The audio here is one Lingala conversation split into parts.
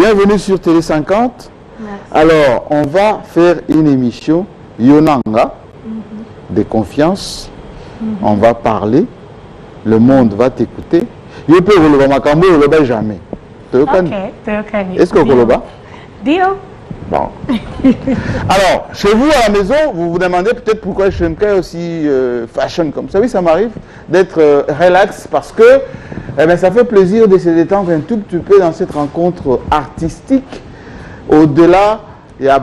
Bienvenue sur Télé 50. Merci. Alors, on va faire une émission Yonanga de confiance. On va parler. Le monde va t'écouter. Yo peux le makambo le jamais. Ok, Théokani. Est-ce que vous le bas? Dio. Bon. Alors, chez vous à la maison, vous vous demandez peut-être pourquoi je suis aussi fashion comme ça. Oui, ça m'arrive d'être relax parce que eh bien, ça fait plaisir de se détendre un tout petit peu dans cette rencontre artistique. Au-delà, il y a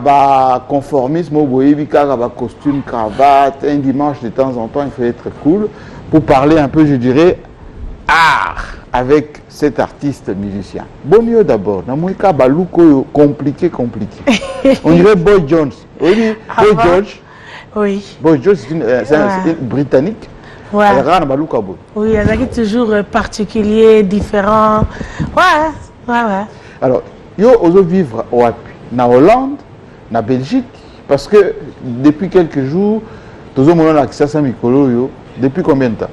un conformisme, un costume, cravate, un dimanche de temps en temps, il faut être cool pour parler un peu, je dirais, art avec cet artiste musicien. Bon mieux d'abord, compliqué. On dirait Boy Jones. Oui, Boy George. Oui. Boy George, c'est une britannique. Ouais. Oui, elle est toujours particulier, différent. Ouais. Alors, yo oso vivre au na Hollande, na Belgique, parce que depuis quelques jours, tous on a accès à Mikolo yo. Depuis combien de temps?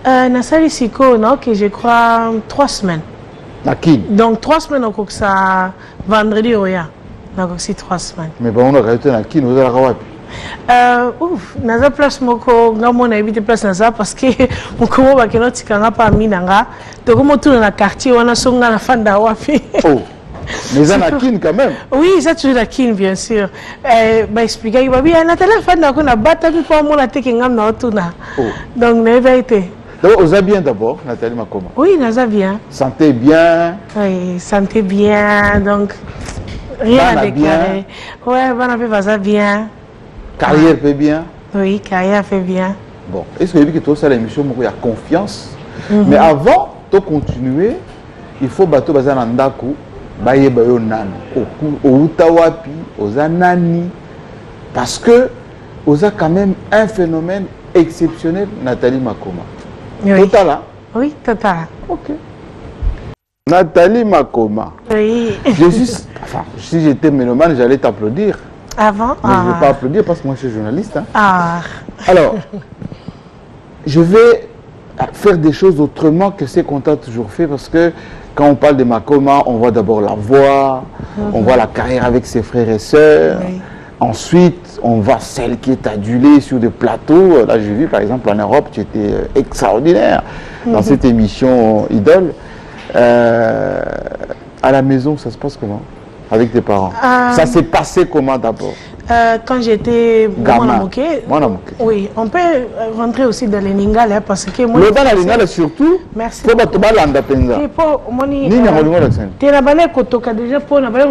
Nassali Siko, non, que je crois 3 semaines. Donc 3 semaines au cours ça vendredi oya. Donc aussi 3 semaines. Mais bon, on a arrêté na qui nous a rawapi. Naza place moko ngamo na habite place naza parce que moko ba keno tikanga pa minanga donc mo tourne na quartier wana songa na fanda wapi. Oh. Mais ça na kin quand même. Oui, ça toujours la kin bien sûr. Ba expliquer ba bien na télé fanda ko na bata puis pour moi na teke ngam na otuna. Donc na été. Donc vous allez bien d'abord Nathalie Makoma. Oui, naza bien. Santé bien. Oui, santé bien donc rien à déclarer. Ouais, bana fait va bien. Carrière fait bien. Oui, carrière fait bien. Bon, est-ce que vous avez que ça l'émission il y a confiance. Mais avant de continuer, il faut bateau bazana ndako, baye bayo nan, au utawapi, aux anani, parce que vous avez quand même un phénomène exceptionnel, Nathalie Makoma. Oui. Total hein? Oui, total. Ok. Nathalie Makoma. Oui. Si j'étais mélomane, j'allais t'applaudir. Avant? Mais je ne vais pas applaudir parce que moi je suis journaliste. Hein. Alors, je vais faire des choses autrement que ce qu'on a toujours fait parce que quand on parle de Makoma, on voit d'abord la voix, on voit la carrière avec ses frères et sœurs. Oui. Ensuite, on voit celle qui est adulée sur des plateaux. Là, j'ai vu par exemple en Europe, tu étais extraordinaire dans cette émission Idole. À la maison, ça se passe comment? Avec tes parents. Ça s'est passé comment d'abord? Quand j'étais Monamoké. Oui, on peut rentrer aussi dans les Lingala parce que moi. Le dans les Lingala surtout. Merci. Faut pas te balanda penza. Ni na ngolungo la scène. Tu na bana kotoka déjà pour na bana.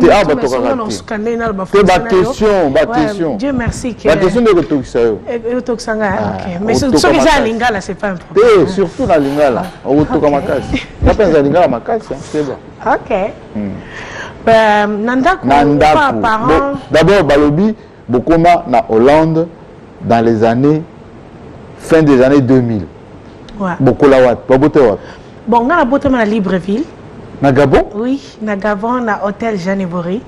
question. Dieu merci que. La question de kotokisa yo. Kotokisanga. OK. Mais ce qui est Lingala c'est pas un problème. Surtout la Lingala. On kotoka makasi. La penza Lingala makasi, c'est bon. OK. Nandaku, parents. D'abord, Balobi, Bokoma, na Hollande, dans les années, fin des années 2000. Ouais. Bokolawat, Babotewat. Bon, on a boté à Libreville. Na Gabon? Oui, na Gabon, na hôtel Janebori.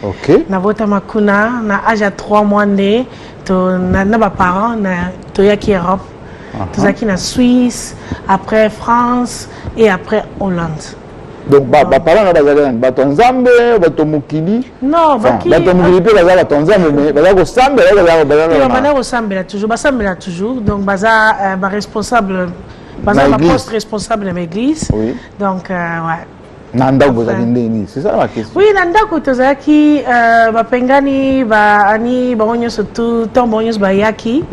Ok. Na boté Makuna, na âge à 3 mois né, na ba parents, na Toyaki Europe. Tout ça qui na Suisse, après France et après Hollande. Donc, parents na bazalana batonzambe, batomukili. Non, batomukili pe bazala batonzambe mais bazala sambe bazala bazala. Bazala sambe toujours, basambe là toujours. Donc bazala responsable, bazala poste responsable de l'église. Oui. Donc ouais. Nanda vous avez ndeni, c'est ça la question. Oui, nanda ko tozaki bapengani ba ani bangonyo surtout tant bangonyo bayaki.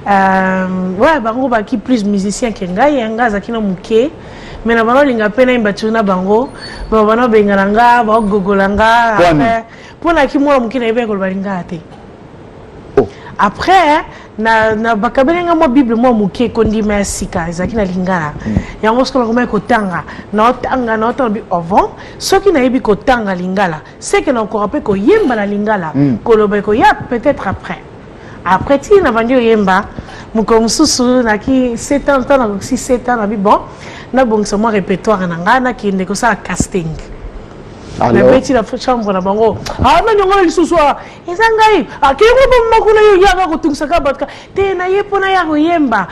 Ouais, bango baki plus musicien que ngai, yanga zakino muke. Mais na bano linga pena imbatuna bango ba bano bengalanga ba gogolanga après pour na ki mwa mukina ibe ko balinga ate. Après na bakabelenga mo bible mo muke kondi mesika ezaki na lingala yango skola koma ko tanga na otanga avant soki na yebi ko tanga lingala c'est que na encore pe ko yemba na lingala ko lobe ko ya peut-être après ti na bandio yemba muko mususu na ki 7 ans na 7 ans na bi bon na bongisa mo répertoire na ngana ki ndeko sa casting. Alors na la chambre na bango na nyongo lisusu ezangai akiko bomako na yo yaga ko tungsaka batka te na yepo na ya oyemba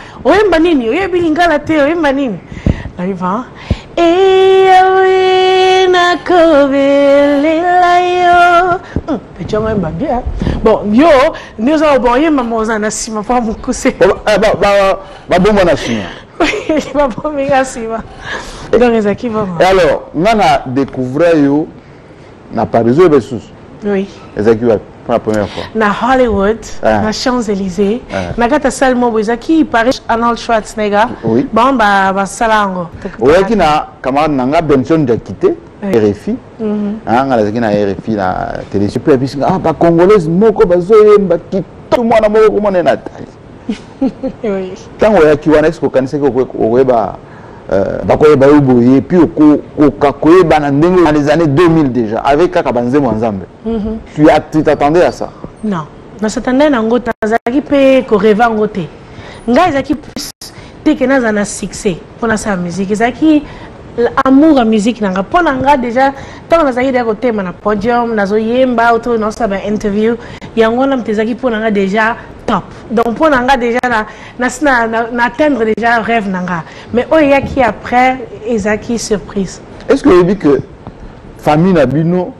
nini oyebi lingala te oyemba nini na viva na kobele podium yemba bien. Bon, yo, nous avons bon yemba mozana sima pour mon cousin. Bah bon mon assima. Oui, bah bon méga sima. Donc ezaki bon. Et alors, on a découvert yo na Paris ou Bessus. Oui. Ezaki pour la première fois. Na Hollywood, na Champs-Élysées, na kata salle mo ezaki Paris Arnold Schwarzenegger. Oui. Bon ba salango. Oyaki na camarade nanga Benson Jakite. RFI, hein, na RFI na télé super puisque ah ba congolaise moko bazoyemba kitoko mwana moko komona na tali. Oui. Tant oya kiwana esko kanise ko oyeba ba koyeba uboye puis ko koyeba na ndenge dans les années 2000 déjà avec kaka banzemo nzambe. Tu t'attendais à ça? Non. Na s'attendait na ngota zaki pe ko rêva ngote. Nga zaki plus te que na na succès pour na sa musique zaki l'amour à musique nanga ponanga déjà tant na zaki de côté na podium na zo yemba auto na sa ba interview yango na mtezaki ponanga déjà top donc ponanga déjà na atteindre déjà rêve nanga mais oya qui après ezaki surprise. Est-ce que vous dites que famille Nabino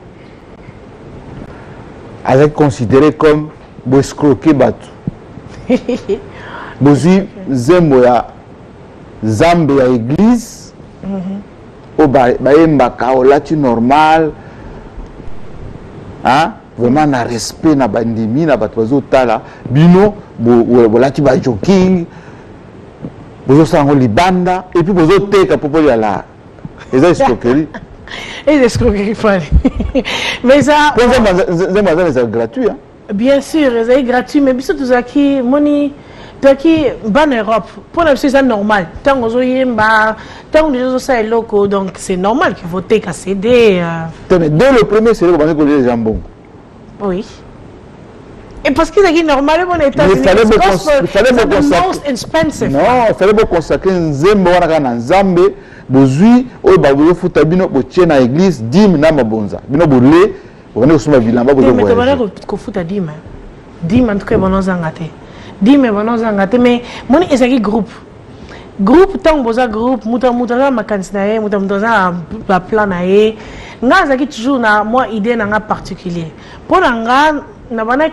a considéré comme escroquer batu bozi zembo ya zambe ya église au baembaka olati normal hein vraiment na respect na bandimi na bato bazotala bino bolati ba jogging bozo sango libanda et puis bozo teka popo ya la eza escroquerie et escroquerie fallait mais ça c'est gratuit hein bien sûr c'est gratuit mais biso tuzaki moni qui en Europe, pour nous c'est normal. Tant que nous sommes locaux, donc c'est normal qu'il faut voter qu'à CD. Mais dès le premier, c'est le premier que les jambons. Oui. Et parce que c'est normal, on est il fallait me expensive. Non, il fallait me consacrer un zembo en Zambé, bozui, au babou futabino, botier na église, dim na mabonza. Bino bolé, on est au sommet vilamba, bozo voyager. Mais tu vas futa dim. Dim en tout cas, bon zangate. Dim bon zangate, mais mon ezaki groupe. Groupe tant boza groupe, muta na makansi na ye, muta na plan na ye. Nga zaki toujours na moi idée na nga particulier. Pour nga na bana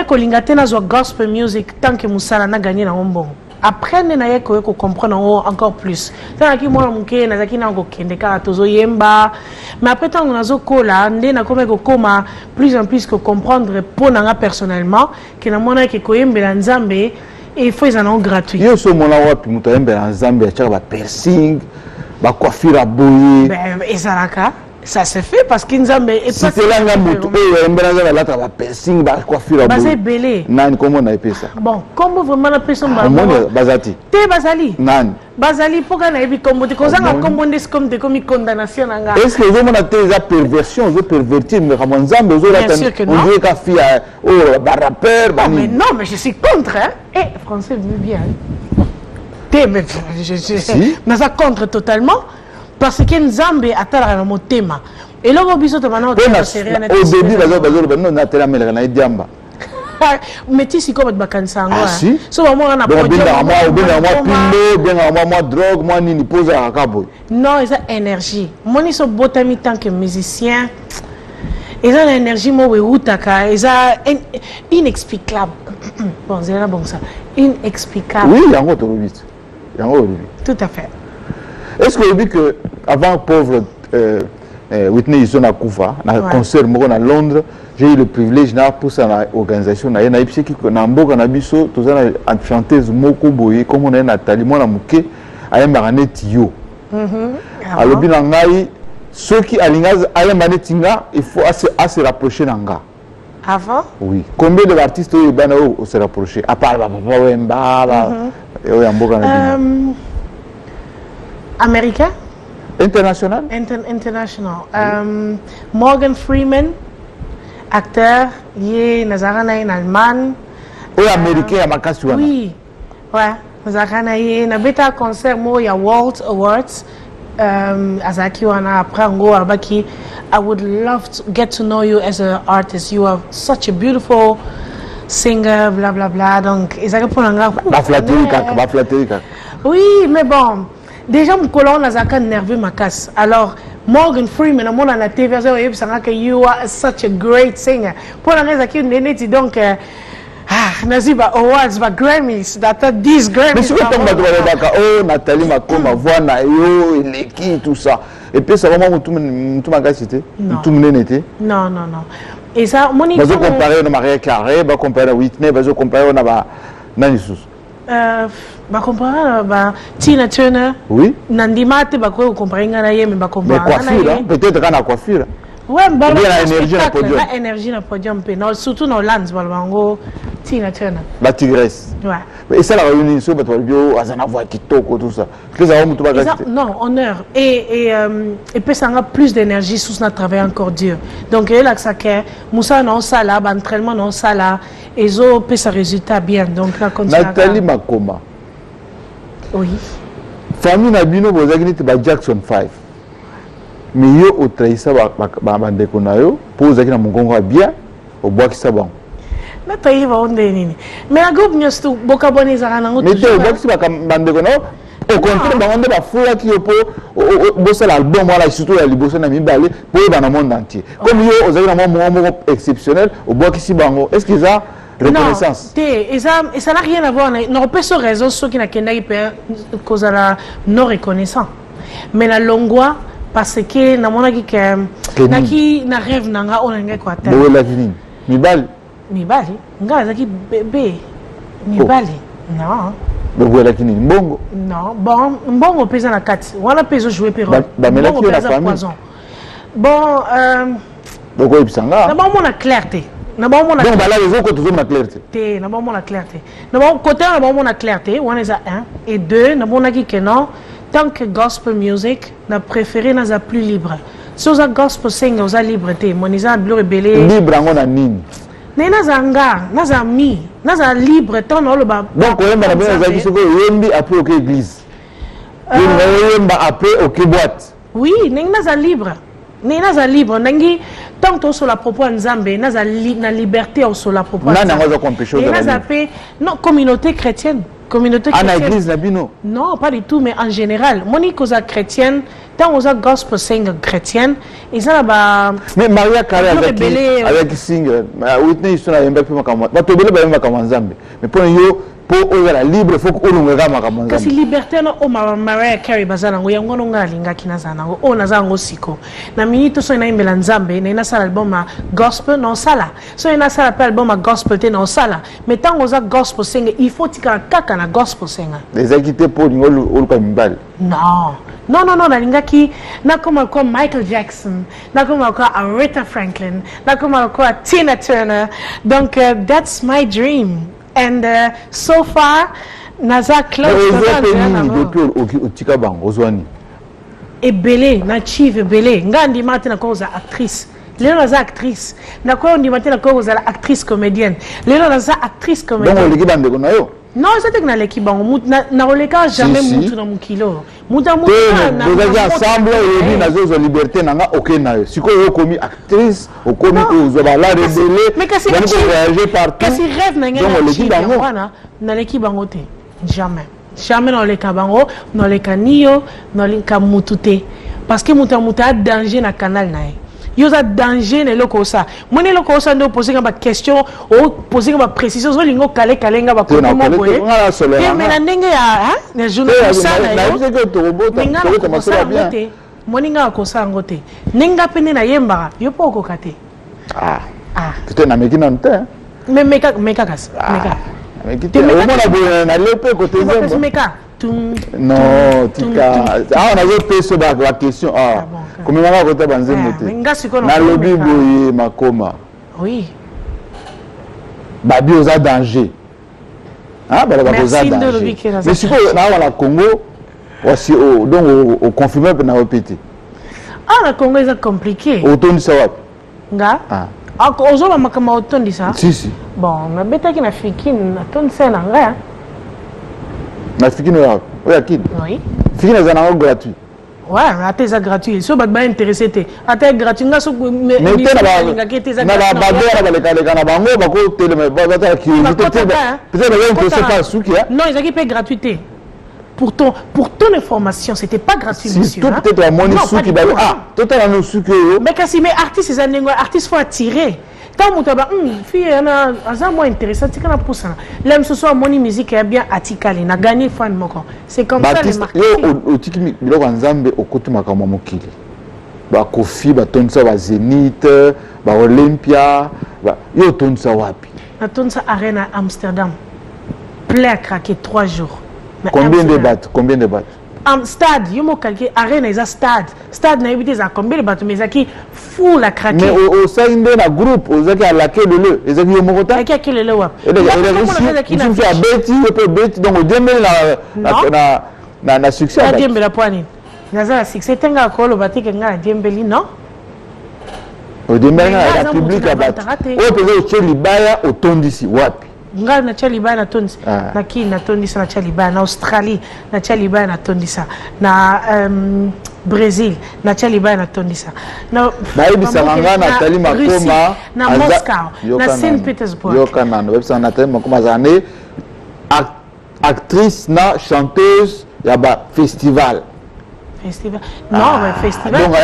ko lingate na zo gospel music tant que musala na gagner na mbongo. Après na ye ko comprendre encore plus. Tant ki moi muke na zaki na ko kende ka tozo yemba. Mais après tant na zo kola ndé na ko koma plus en plus que comprendre pour nga personnellement que na mona ke ko yembela nzambe. Et il faut les en gratuit. Yo so mona wapi muto yembe na Zambie achaka ba piercing, ba coiffure à boyer. Ben ezalaka, ça se fait parce qu'Inzambe est pas. Si c'est là nga muto e yembe na Zambie la ba piercing, ba coiffure à boyer. Basé belé. Nani comment na epesa? Bon, comment vraiment na personne ba? Bazati. Te bazali. Nani? Bazali pourquoi na ebi kombo te kozanga kombo ndes comme de comme condamnation nga. Est-ce que vous mona te za perversion, vous pervertir mais comme Nzambe zo la on dirait ka fille ba rappeur ba. Mais non, mais je suis contre hein. Eh français bien. Mais je contre totalement parce que Nzambe atala na motema. Et là biso to bana au début non na tela mela na diamba. Mais tu sais comment bakansa ngo. Si. So ba mo na podium. Moi drogue, moi ni pose à kabo. Non, c'est énergie. Moni so botami tant que musicien. Et ça l'énergie mo weutaka, et ça inexplicable. Bon, c'est là bon ça. Inexplicable. Oui, yango to vite. Tout à fait. Est-ce que vous dites que avant pauvre Whitney Houston a Koufa, dans un concert à Londres, j'ai eu le privilège de pour cette organisation. Il y a une équipe qui a chanté chanteuse Moko Boye, comme on a Nathalie, moi, je a un baranet yo. Alors, bien, ceux qui il faut assez rapprocher d'anga. Avant? Oui. Combien d'artistes se rapprocher? À part Papa Wemba, américain? International? International. Morgan Freeman, acteur, il est Nazarana en Allemagne. Oui, américain à Makassi. Oui, ouais. Nazarana il y a un concert, il y a World Awards. Azaki wana après ngo abaki, I would love to get to know you as an artist. You are such a beautiful singer, bla bla bla. Donc, ezaki pour nga. Ba flatterie. Oui, mais bon. Déjà, mon colon n'a pas nerveux ma casse. Alors, Morgan Freeman a mona na TV azo yebisanga que you are such a great singer. Pour la raison qui neneti donc naziba awards ba Grammys that these Grammys. Mais si vous tombez dans oh Nathalie Makoma voix na yo eleki tout ça. Et puis ça vraiment tout ma cité. Tout neneti. Non non non. Et ça moni va comparer na Maria Carey, va comparer Whitney, va comparer na ba nani sous. Ba comparer ba Tina Turner. Oui. Nandimate ba ko comparer ngana yeme ba comparer. Mais coiffure, peut-être kana coiffure. Ouais, bah la énergie na podium. La énergie na podium pe non surtout dans Lands balbango Tina Turner. La tigresse. Ouais. Et ça la réunion sur bato bio azana voix kitoko tout ça. Que ça va mutu ba gasite. Non, honneur et peut ça a plus d'énergie sous notre travail encore dur. Donc là que ça que Moussa non ça là, entraînement non ça là et zo peut ça résultat bien. Donc là continue. Nathalie Makoma. Oui. Famille Nabino bozagini ba Jackson 5. Mais yo au traisa ba bandeko na yo pour zaki na mongongo bien au bois qui ça bon. Na taïva onde nini. Mais la groupe nyostu boka boneza kana ngoto. Mais te bois qui ba bandeko na au contraire ba onde ba fula ki yo po bossa l'album wala surtout la liboso na mibale pour dans le monde entier. Comme yo au zaki na mongongo exceptionnel au bois qui si bango. Est-ce qu'ils a reconnaissance? Non, et ça n'a rien à voir. Non, pas sur raison ceux qui n'a qu'un cause à la non reconnaissant. Mais la longwa parce que na mona ki na rêve nanga onanga kwa ta. Bo la vini. Mibali nga zaki bébé. Mibali. Non. Bo la kini mbongo. Non, bon mbongo pesa na kati. Wana pesa jouer pero. Ba mela ki na famille. Bon donc oui bisanga. Na ba mona clarté. Na ba mona. Donc là les autres toujours na clarté. Na ba mona clarté. Na ba côté na ba mona clarté, wana za 1 et 2 na mona ki que non. Tant que gospel music, n'a préféré n'a plus libre. Si vous avez gospel singer, vous avez liberté. Mon isa bleu rebellé. Libre en a nini. N'a zanga, n'a mi, n'a libre tant on le bas. Donc on a bien les avis que yembi après au église. Yemba après au boîte. Oui, n'a libre. N'a libre. Nangi tant que sur la propos Nzambe, n'a liberté sur la propos. N'a pas compétition. Non, communauté chrétienne. Communauté chrétienne. En église, Nabino? Non, pas du tout, mais en général. Monique aux chrétienne, tant aux gospel singer chrétienne, ils ont là-bas. Mais Maria Carey avec singer, Whitney Houston a un peu plus comme moi. Tu veux comme Nzambe. Mais pour nous, pour la libre, il faut que nous regardions comme Nzambe. Parce que liberté, on Maria Carey bazana ngo yango nga linga kinazana ngo on azango siko. Na minute so ina imbela Nzambe, na ina sala album gospel non sala. So ina sala album gospel te non sala. Mais tant aux gospel singer, il faut tika kaka na gospel singer. Les équipes pour nous ou comme mbal. Non. Non, na linga ki na comme Michael Jackson, na comme Aretha Franklin, na comme Tina Turner. Donc that's my dream. And so far, naza close. Et belé, na chive belé. Ngandi mate na cause actrice. Lélo naza actrice. Na quoi on dit mate na cause actrice comédienne. Lélo naza actrice comédienne. Donc l'équipe bande kono yo. Non, c'est que na l'équipe bango na oleka jamais mutu na mukilo. Muta mutu na. Vous avez ensemble et nazo zo liberté nanga OK na yo. Siko yo komi actrice, o komi zo ba la rebelle. Mais kasi voyager partout. Kasi rêve na ngena l'équipe bango na l'équipe bango te. Jamais. Jamais dans les kabango, dans les canio, dans les kamutute. Parce que muta danger na canal na. Yo za danger ne loko ça. Moi ne loko ça ndo poser une question ou poser une précision zo lingo kale nga ba ko mo boye. Mais na ndenge ya ne journaliste na yo. Moninga ko ça ngote. Ninga pene na yemba yo poko kate. Peut-être na meki na nte. Mais meka kas. Meka. Non, tika. On a eu sur la question. Comment on va voter dans na lobby boye makoma. Oui. Babi oza danger. Ah, bah oza danger. Mais si on a la Congo, aussi donc au confirmer pour na répéter. Ah, la Congo est compliqué. Auton ça va. Nga? Ah, ozo makama auton di ça? Si. Bon, na beta ki na fikine na ton sena nga. Na fikine wa. Oya kid. Oui. Fikine za na gratuit. Ouais, até ça gratuit. So ba intéressé te. Até gratuit nga so mais te na ba badera ba le kana bango ba ko tele me ba ta ki peut-être ba intéressé pas souki hein. Non, ils a qui paye gratuité. pour ton information, c'était pas gratuit, monsieur. Tout peut-être la monnaie sous qui va. Ah, tout à l'heure, sous que. Mais quand mais artistes, les artistes faut attirer. Quand on t'a fille, il y a moins intéressant, c'est qu'on a poussé. Là, ce soit mon musique est bien attikale, n'a gagné fan moko. C'est comme ça les marques. Au tiki, il y a un zambe au côté makama mokili. Ba Kofi, ba tonsa, ba Zénith, ba Olympia, ba yo tonsa wapi. La tonsa Arena à Amsterdam. Plein à craquer 3 jours. Mais combien de battes? Combien de battes? Stade, il y a calculé Arena is a stade. Stade n'a évité ça combien de battes mais ça qui fou la craquer. Mais au sein d'un groupe, au sein à laquelle le, les amis au Morota. À qui le wap. Et donc il faut Betty, il peut Betty donc au début la succès. La djembe la poignée. Naza succès tenga kolo batik nga djembeli non? Au début la public a battu. Au peut au Cheli Baya au Tondisi wapi. Nga na Chalibaya na Tondisa na ki na Tondisa na Chalibaya na Australie na Chalibaya na Tondisa na Brésil na Chalibaya na Tondisa na Bisaranga na Nathalie Makoma na Moscow na Saint Petersburg Yokana na website Nathalie Makoma zane actrice na chanteuse ya ba festival. Non, mais festival. Donc,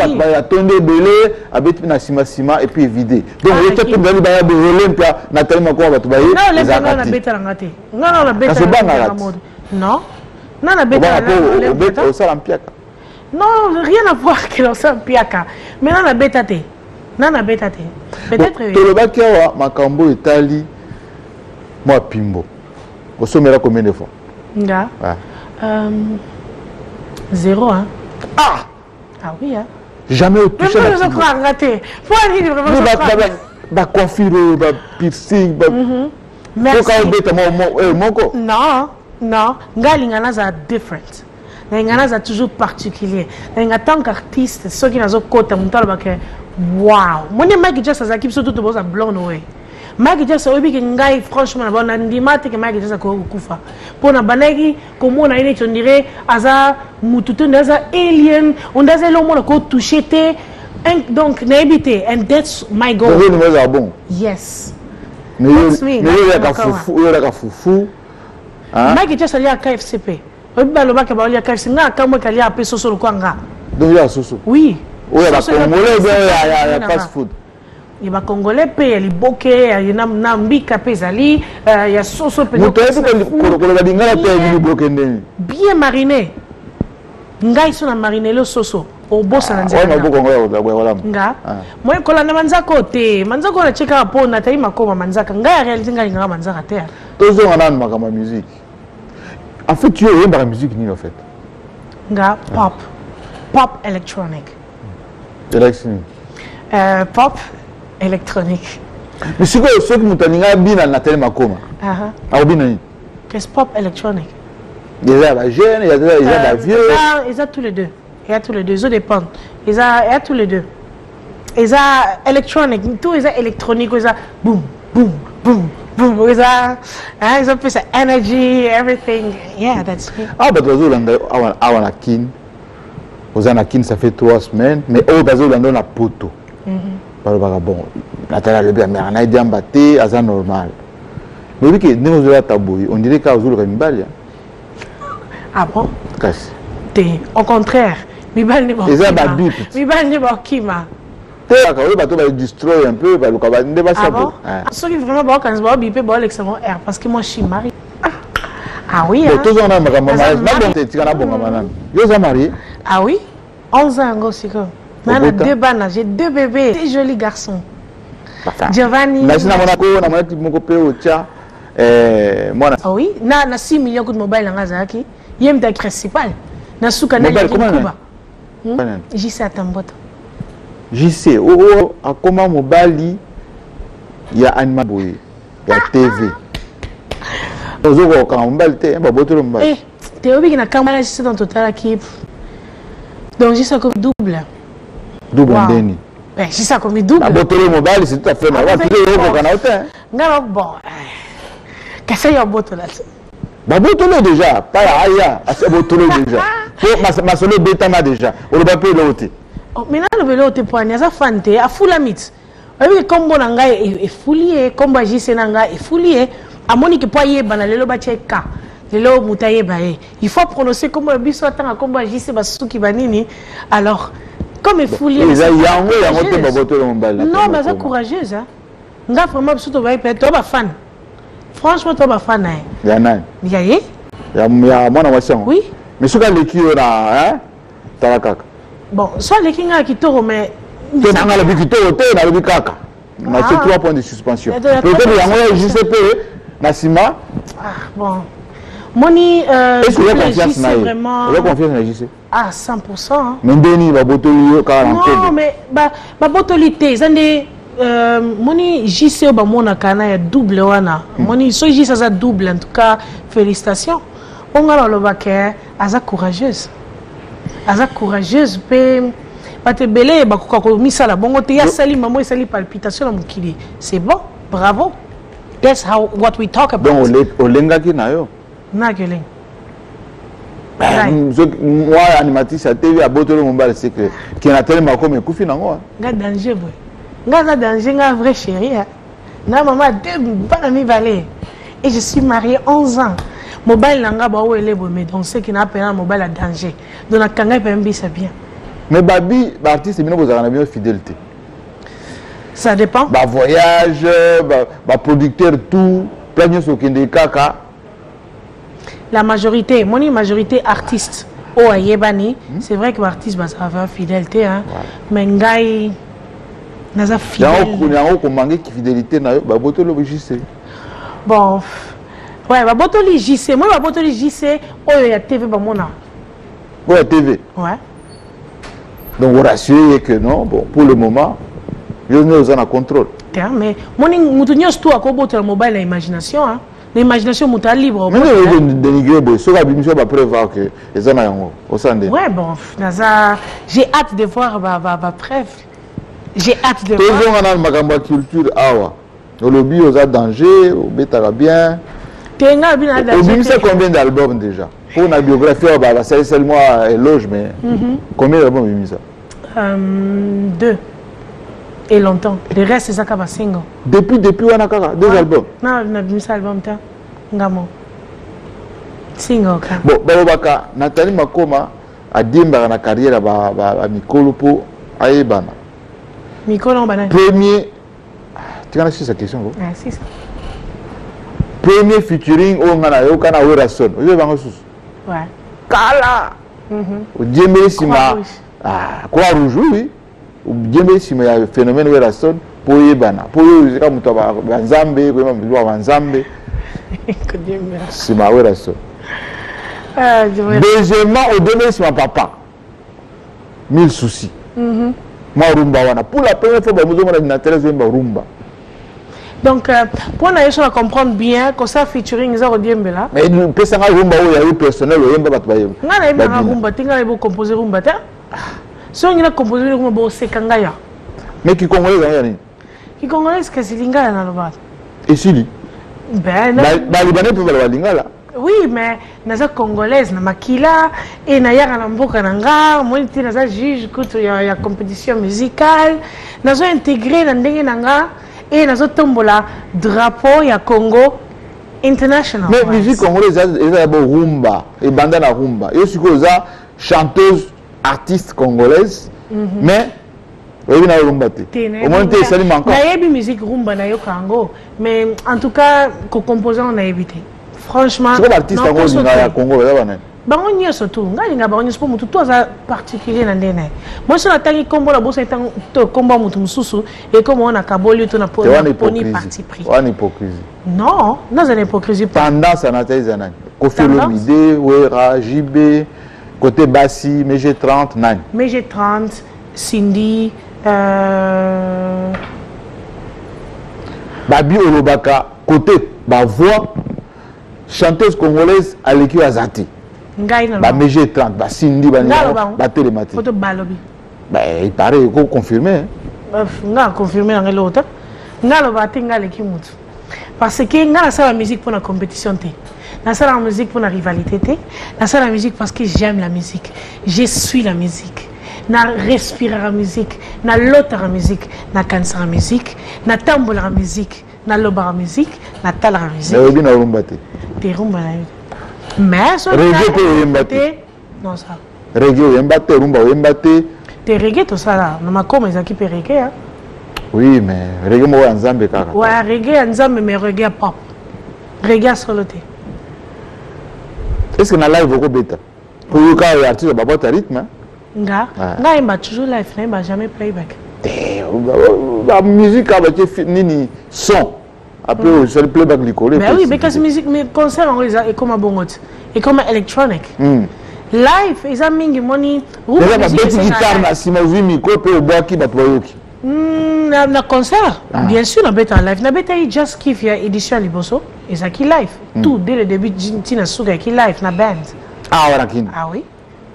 il y a tombé belé, avec na sima et puis vidé. Donc, il y a tout le monde de Olympia, Nathalie Makoma va te bailler. Non, les gens n'ont pas bêta l'angate. Non, la bêta l'angate. Non, la bêta l'angate. Non, rien à voir avec l'Olympia. Mais non, la bêta té. Non, la bêta té. Peut-être. Tout le bac Makambo Italie, moi Pimbo. Au sommet là combien de fois? Nga. 0, hein? Ah! Ah oui, hein? Jamais touché la Pimbo. Raté. Faut aller bah coiffure, bah piercing, bah. Merci. Non. Non. Ngalingana are different. Ngalingana are toujours particulier. Ngalingana tant qu'artiste, ceux qui n'ont pas de côté, wow. Moi, je Michael Jackson, ça qui surtout tout ça blown away. Michael Jackson, oui, que ngai franchement, bon, on a dit que Michael Jackson ko kufa. Pour na banagi, comme on a dit, on dirait, aza mututu, aza alien, on a dit l'homme ko touché te, donc n'habité, and that's my goal. Bon. Yes. Mais il y a foufou. Michael Jackson il y a KFCP. Oui, bah le bac il y a KFC. Na kamwe kali a pe soso le kwanga. Donc il y a soso. Oui. Oui, il y a congolais, il y a fast food. Il y a congolais pe, il y a liboke, il y a nambika pe zali, il y a soso pe. Bien mariné. Ngai sona mariné le soso. Au boss na nzela. Nga. Moi kola na manzaka te. Manzaka na cheka po na Nathalie Makoma manzaka. Nga réaliser nga nga manzaka te. Tous on a ma musique. En fait tu es la musique ni en fait. Nga pop electronic. Pop électronique. Mais c'est quoi ce que mutaninga bina Nathalie Makoma? Ah bina ni. Qu'est-ce pop électronique? Il y a la jeune, il y a la vieux. Ils ont tous les deux. Il y a tous les deux, ils dépendent. Il y a tous les deux. Ils ont électronique, tout ils ont électronique, ils ont boum, boum, boum, boum. Ils ont fait ça, energy, everything. Yeah, that's it. Ah, bah, on a kin. Aux anakin, ça fait 3 semaines, mais au bazo, on a poto. Bon, Nathalie, le bien, mais on a dit embatté, c'est normal. Mais oui, que nous avons taboué, on dirait qu'à Zulu, une balle. Ah bon? Casse. Au contraire, Mibal n'est pas Mibal n'est pas Kima. Tu vas destroyer un peu, tu vas dépasser un peu. Ce qui est vraiment bon, quand je vais biper, c'est l'excellent R, parce que moi je suis mariée. Ah oui, hein? Tous on a marié. Ah oui? 11 ans, aussi. J'ai 2 bananes, j'ai 2 bébés, 2 jolis garçons. Giovanni. Ah oui? Na 6 millions de mobile en Azaki. Il y a un principal. Na souka na Kuba. JC Atamboto. JC, à comment mobile il y a Anima Boy, il y a TV. Eh, t'es obligé na camera JC dans total équipe. Donc JC comme double. Double Ndeni. Ben JC comme double. La botolo mobile c'est tout à fait normal. Tu es au Canada. Ngalo bon. Qu'est-ce qu'il y a botolo là? Bah botolo déjà, pas aya, c'est botolo déjà. Ma solo bêta déjà. On va pas l'autre. Mais là le vélo te poigné ça fante à full limite. Oui comme bon nga est foulié, comme JC nanga est foulié. A moni que poier banalelo ba cheka. lelo mutaye bae il faut prononcer comme le biso atanga comme JC basuki banini alors comme il faut lire non mais ça courageuse hein nga vraiment biso to bae peut to ba fan franchement to ba fan hein ya nani ya ye ya mwana wasango oui mais soka lekio na hein talakaka bon soit les kinga kitoro mais te nanga la bitoro te na le kaka na c'est 3 points de suspension peut-être yango ya JCP na sima bon moni est-ce que la confiance na vraiment la confiance na JC à 100% hein. mais ndeni ba botoli yo kala non mais ba botoli te zande moni JC ba mona kana ya double wana moni so JC ça double en tout cas félicitations on a le bac aza courageuse pe bate belé ba ko misala bongo te ya sali maman sali palpitation na mukili c'est bon bravo that's what we talk about donc olenga ki na yo na geleng moi animatrice à TV à botolo mombala c'est que qui na tellement comme kufi nango nga danger boy nga danger nga vrai chéri na maman deux bana mi valé et je suis mariée 11 ans mobile nanga ba o elebo mais donc ce qui n'a pas un mobile à danger donc na kanga pe ça bien mais babi ba artiste bino bozaka na bien fidélité ça dépend ba voyage ba producteur tout plein so kende kaka la majorité majorité artiste o ayebani c'est vrai que l'artiste ba ça va fidélité hein mais ngai naza fidèle yango ko manquer ki fidélité na yo ba botolo JC bon ouais ba botoli JC moi ba botoli JC oyo ya TV ba mona ouais TV ouais donc vous rassurez que non bon pour le moment je ne vous en a contrôle mais moni mutu nyos tu akoboto mobile imagination hein l'imagination muta libre mais vous dénigrer boy so ba bimisho ba prévoir que les ana yango au sande ouais bon naza j'ai hâte de voir ba preuve j'ai hâte de voir toujours on a makambo culture awa olobi oza danger obetaka bien tenga bina danger obimisa combien d'albums déjà pour la biographie c'est seulement éloge mais combien d'albums obimisa 2 et longtemps le reste c'est ça ka ba single depuis wana kaka 2 albums na bimisa album ta ngamo single ka bon balobaka Nathalie Makoma adimbaka na carrière ba mikolo po ayebana mikolo bana premier tu connais cette question ah c'est ça premier featuring on ngana yo kana Werason oyo bango susu ouais kala odiembeli sima quoi rouge oui odiembeli sima ya phénomène Werason po yebana po yo ka muto ba nzambe ko ba nzambe sima Werason deuxièmement odiembeli sima papa 1000 soucis ma rumba wana pour la première fois ba muzo mona na télé zemba rumba. Donc, pour nous comprendre bien que ça featuring ça rediembe là. Mais nous pensons à rumba où il y a eu personnel où il y a pas de bail. On a eu rumba, tu as eu composer rumba ta. Si on a composé rumba bon c'est kangaya. Mais qui congolais ça yani? Qui congolais c'est que c'est lingala na loba. Et si ben ba libanais peut ba lingala. Oui, mais naza congolaise na makila et na yaka na mboka nanga, moi ti naza juge kutu ya compétition musicale, nazo intégré na ndenge nanga. Et nous avons la drapeau ya Congo international. Mais musique congolaise, il y a rumba et bandana rumba. Il y a chanteuse, artiste congolaise, mais il y a rumba. Au moins, tu es salut encore. Il y a musique rumba na yo Congo, mais en tout cas, que composant on a évité. Franchement, c'est quoi l'artiste congolais Congo? Bango nyonso tu ngalinga bango nyonso po mutu to aza particulier na ndene moi so natangi kombo la bosa itango to kombo mutu mususu et comme on a kaboli to na poni parti pris on hypocrisie non non c'est hypocrisie tendance na taïza nani Koffi Olomide Wera JB côté Bassi MG30 nani MG30 Cindy Babi Olobaka côté ba voix chanteuse congolaise Aleki Azati ba MG30 ba Cindy ba télématique photo balobi il paraît il faut confirmer nga confirmer dans l'autre nga lo ba tinga leki mutu parce que nga ça la musique pour la compétition té na ça la musique pour la rivalité té na ça la musique parce que j'aime la musique je suis la musique na respirer la musique na loter la musique na cancer la musique na tambola la musique na loba la musique na tala la musique mais obi na rumba té rumba na Mais reggae pe oyemba te. Non ça. Reggae oyemba te, rumba oyemba te. Te reggae tout ça là, na makoma ezaki pe reggae hein. Oui, mais reggae mo nzambe kaka. Ouais, reggae nzambe mais reggae pop. Reggae solo te. Est-ce que na live oko beta? Pour yo ka artiste ba bota rythme. Nga, nga imba toujours live, na imba jamais playback. La musique avec nini son. Après c'est le playback likole. Mais oui, parce que musique mais concert on est comme un bon et comme électronique. Live, ils ont mis money. Déjà la petite guitare na sima vi micro pe obaki ba toyoki. Na concert, bien sûr, na beta live. Na beta il just kiff ya édition liboso. Et ça qui live. Tout dès le début tina suga qui live na band. Ah voilà kin. Ah oui.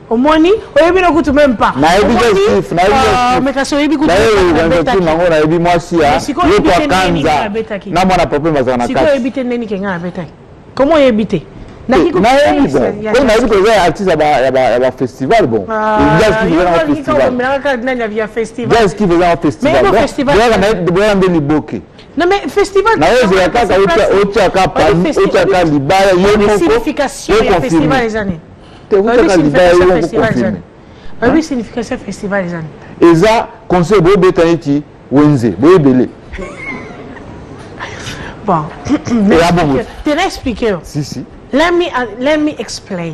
Au moni, oyebi na kutu même pas. Na yebi just kiff, na yebi just. Mais kaso yebi kutu. Na yebi nango na yebi mwasi ya. Yo kwa kanza. Na mwana problème za na kati. Siko yebi te neni kenga na beta. Comment yebi te? Na yebi bon. Na yebi ko za artiste ya ba festival bon. Jazz qui faisait un festival. Mais na festival. Jazz qui faisait un festival. Mais no festival. Boya na ndeni boke. Non mais festival. Na yebi ya kaka ocha ka libaya yo moko. Signification ya festival les années. Oui, signification festival les années. Et ça, conseil de Bétaniti, Wenze, Boébélé. Bon, tu l'as expliqué. Si. Let me explain.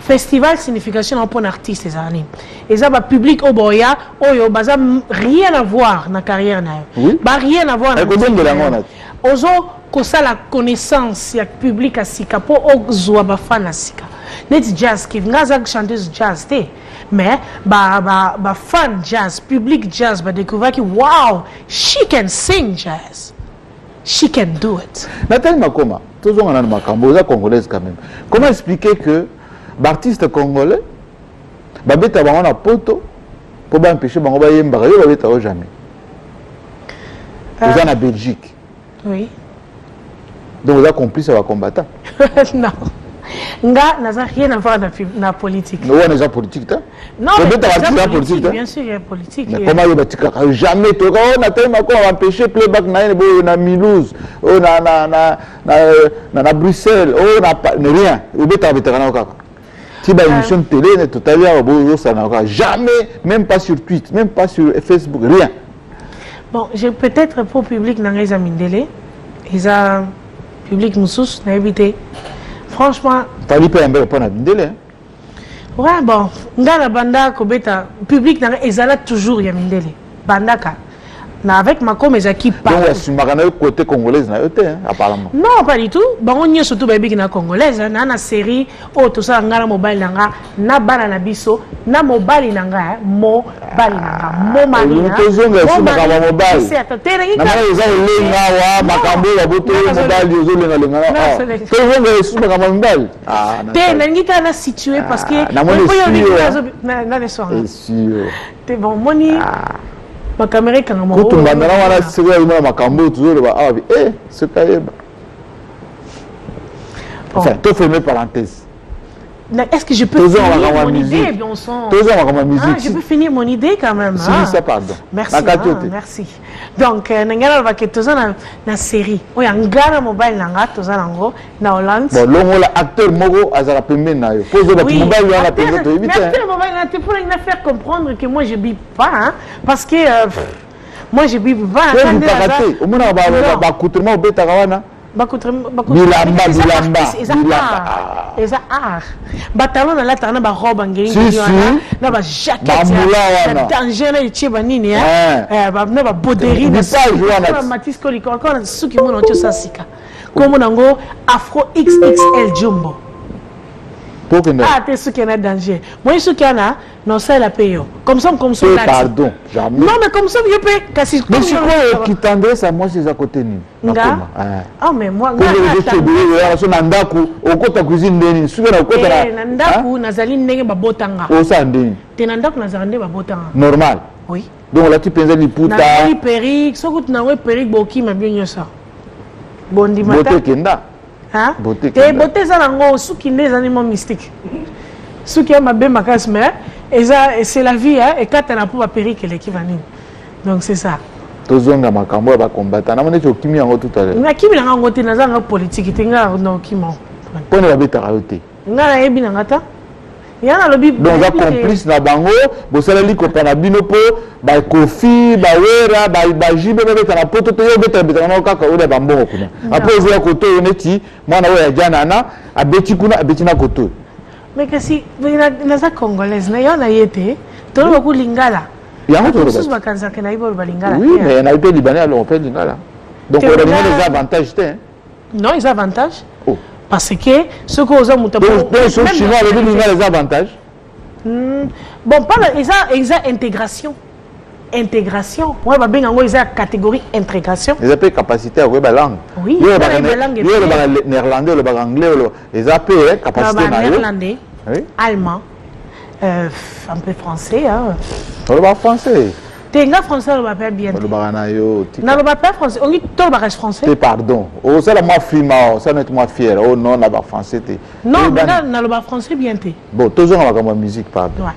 Festival, signification pour un artiste les années. Et ça, le public au Boya, ça n'a rien à voir dans la carrière. Oui. Rien à voir dans la carrière. Ozo, que ça la connaissance, il y a public à Sika, pour ozo, fan à Sika. Net jazz qui vient chanteuse jazz mais fan jazz public jazz découvrir que wow she can sing jazz, she can do it. Nathalie Makoma, toujours on a une makambosa congolaise quand même. Comment expliquer que l'artiste congolais babeta bango na poto pour empêcher bango ba yemba yo babeta jamais. Vous en a Belgique. Oui. Donc vous avez complice à combattant. Non. Nga n'a rien à voir dans la politique. Non, on est en politique, hein? Non, bien sûr, il y a politique. Mais comment il y a jamais tout on a tellement empêché playback na Mulhouse, na Bruxelles, on n'a rien. On beta veterano kaka. Si ba émission de télé totalement ça n'a jamais, même pas sur Twitter, même pas sur Facebook, rien. Bon, j'ai peut-être pour public dans les amindele, ils a public moussous n'a évité. Franchement, Fali peut un peu Mindele. Ouais, bon, ngala banda kobeta public na ezala toujours ya Mindele. Bandaka. Na avec ma comme ezaki pas. Donc sur magana côté congolaise na yote apparemment. Non, pas du tout. Ba onyo surtout ba biki na congolaise na série o to sa ngala mobile nanga na bana na biso na mobile nanga mo bali nanga mo mali na. To zonga sur magana mobile. C'est attendre na mala eza lenga wa makambo ya boto mobile zo lenga lenga. To zonga sur magana mobile. Ah. Te na ngita na situé parce que na le soir. Te bon moni. Ma caméra quand on tout le monde c'est vraiment ma caméra toujours ah c'est caïba. Enfin tout fermé parenthèse. Est-ce que je peux finir mon idée bien son je peux finir mon idée quand même. Si ça pardon. Merci. Merci. Donc ngala va que tous na série. Oya ngala mobile nanga tous nango na Hollande. Bon longo la acteur mogo azala pembe na yo. Pose le mobile ya la pembe to éviter. Mais le mobile na te pour nous faire comprendre que moi je bip pas hein, parce que moi je bip pas. Au moins ba accoutrement beta kawana. Bilamba. Eza art. Batalon na lata na ba robe ngeli na ba jaquette. Na danger na ichiba nini ba na ba boderie na ba Matisse Koliko encore suki mono tio sasika. Comme nango Afro XXL Jumbo. Ah, t'es sûr qu'il y a un danger. Moi, je suis qu'il y en a, non, ça, la paye. Comme ça. Pardon, jamais. Non, mais comme ça, je peux casser. Mais je crois qu'il t'endresse à moi, c'est à côté de nous. Ah, mais moi, je suis Nandaku, au côté de la cuisine, je suis au côté de la Nandaku, Nazali Nenge Babotanga. Au Sandé. T'es Nandaku, Nazali Babotanga. Normal. Oui. Donc là, tu penses à l'ipouta. Nazali Peric, ce que tu n'as pas Peric, Boki, m'a bien ça. Bon dimanche. Beauté Kenda. Hein? Et beauté ça nango souki les animaux mystiques. Souki a ma belle macasse mais c'est la vie hein et quand on a pour périr que l'équipe va venir. Donc c'est ça. Tozonga makambo ba combattre. Na mone to kimi yango tout à l'heure. Na kimi nango te nazanga politique tenga no kimo. Pour ne pas être raté. Ngala yebi na ngata. Yana lobi. Donc on complice na bango, bo sala li ko pana bino po, ba kofi, ba wera, ba jibe ba beta na poto to yo beta beta na kaka o de bambongo kuna. Après ils ont koto oneti, mwana wa ya jana na abeti kuna abeti na koto. Mais que si na za congolaise na yana yete, to lo ku lingala. Yango to lo. Sous vacances que na ibo balingala. Oui, mais na ipe libanais alors on fait lingala. Donc on a des avantages hein. Non, ils ont avantages. Oh. Parce que ce que vous avez monté. Donc les Chinois ont des avantages. Bon, pas ils ont intégration. Intégration. Ouais, bah bien ils ont catégorie intégration. Ils ont capacité à voir la langue. Oui. Ils ont le néerlandais, le anglais, ils ont capacité à néerlandais, allemand, un peu français. Le français. Tu es français, on va pas bien. Le baranayo. Non, on va pas français. On dit tout le bagage français. Pardon. Oh, ça, moi, frima, ça, n'est moi fier. Oh, non, on a français. Non, mais là, on a français bien. Bon, toujours, on va comme musique, pardon. Ouais.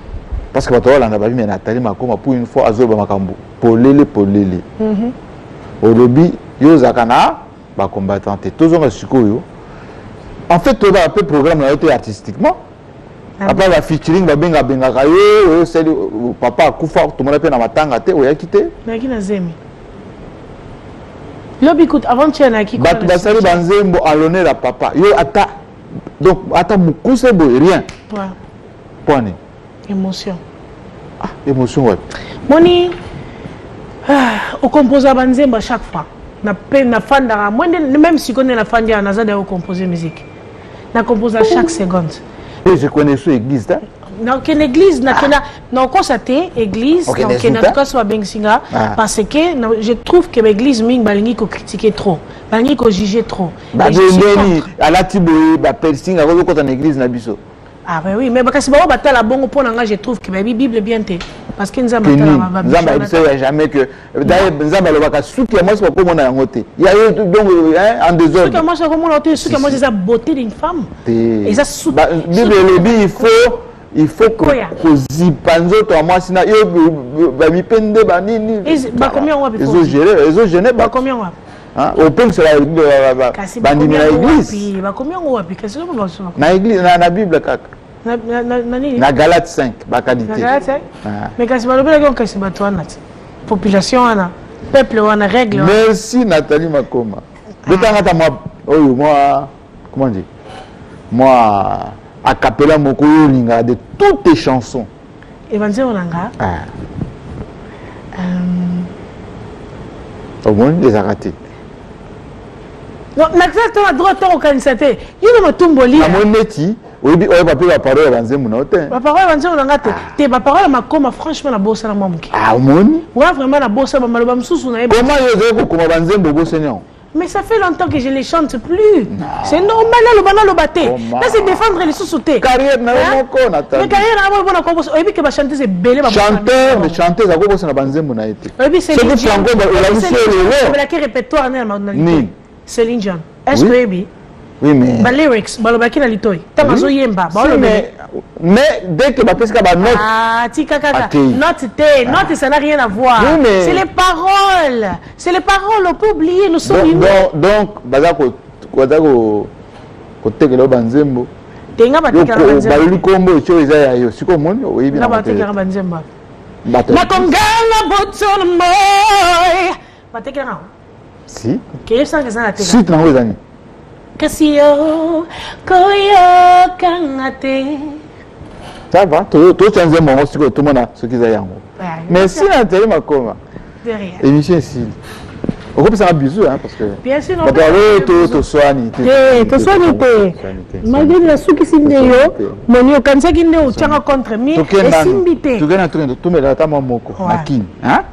Parce que, on a pas vu, mais Nathalie Makoma, pour une fois, Azo Bamakambo. Polele. Au lobby, yo, Zakana, bah, combattant. Toujours, on a su en fait, tout un peu programme, on a été artistiquement. Après la featuring va benga kayo c'est papa kufa tout le monde na matanga te oya kité na kina zemi lobi écoute avant tu na ki ba basali banzembo à l'honneur à papa yo ata donc ata mukuse bo rien ouais point émotion émotion ouais moni au composer banzembo à chaque fois na peine na fanda même si connais la fanda na zada au composer musique na composer à chaque seconde. Et je connais cette église. Non, qu'une église, non, constaté église, donc en tout cas soit bien singa, parce que je trouve que l'église ming balingi ko critiquer trop, balingi ko juger trop. Bah à la tibo, bah persing à cause de l'église na biso. Ah ben oui, mais parce que bon battre la bonne pour je trouve que la Bible bien té, parce que nous avons Nzamba il sait jamais que d'ailleurs Nzamba le baka souki moi c'est pas comme on a ngoté. Il y a eu donc en désordre. Souki moi c'est comme on a été souki moi c'est la beauté d'une femme. Et ça souki. Bible il faut que zipanzo to moi sina yo ba mi pende ba nini. Ba combien on va ils ont gêné ba combien on va. Hein au point c'est la bandimi na église. Ba combien on va qu'est-ce que on va na église na Bible kaka. Na Galate 5 bakadité. Mais kasi balobela ko kasi bato wana population wana peuple wana règle. Merci Nathalie Makoma. Betanga moi moi comment dire moi a cappella moko linga de toutes tes chansons. Évangile onanga. Au moins les a ratés. Non, exactement à droite au candidaté. Il me tombe lire. À mon métier, oui, on va pas la parole Évangile monote. La parole Évangile onanga te ma parole Makoma franchement la bossa na mamuki. Ah mon. Ouais vraiment la bossa ba maloba msusu na. Comment yo ko Évangile bobo seigneur? Mais ça fait longtemps que je ne les chante plus. C'est normal, le banal le batté. Là, c'est défendre les sous-sautés. Carrière, mais carrière, chanter, c'est belle. Chanteur, mais chanter, ça va na banzembo na été. C'est le répertoire. C'est l'Indian. Est-ce que oui, mais. Les lyrics, balobaki na litoy. Tamazo yemba, mais dès que parce que note. Ah, tika kaka. Note, ça n'a rien à voir. C'est les paroles. C'est les paroles, on peut oublier, nous sommes humains. Donc, bazako côté que le banzembo. Tenga batika banzembo. Baluli kombo choiza ya yo. Siko moni oyibi na batika banzembo. Na kongala botolo moy. Batika na. Si. Qu'est-ce que ça na teka? Si tu n'as pas Kasio koyo kangate. Ça va, tu changes mon mot sur tout le monde ce qu'ils ont. Merci Nathalie Makoma. De rien. Émission ici. On peut faire un bisou hein parce que. Bien sûr. On peut aller to soigner. To soigner. Malgré la souki sindeyo, moni okanza kinde uchanga contre mi. Esimbite. Tu gagnes un truc de tout mais là ta maman moko. Makini, hein?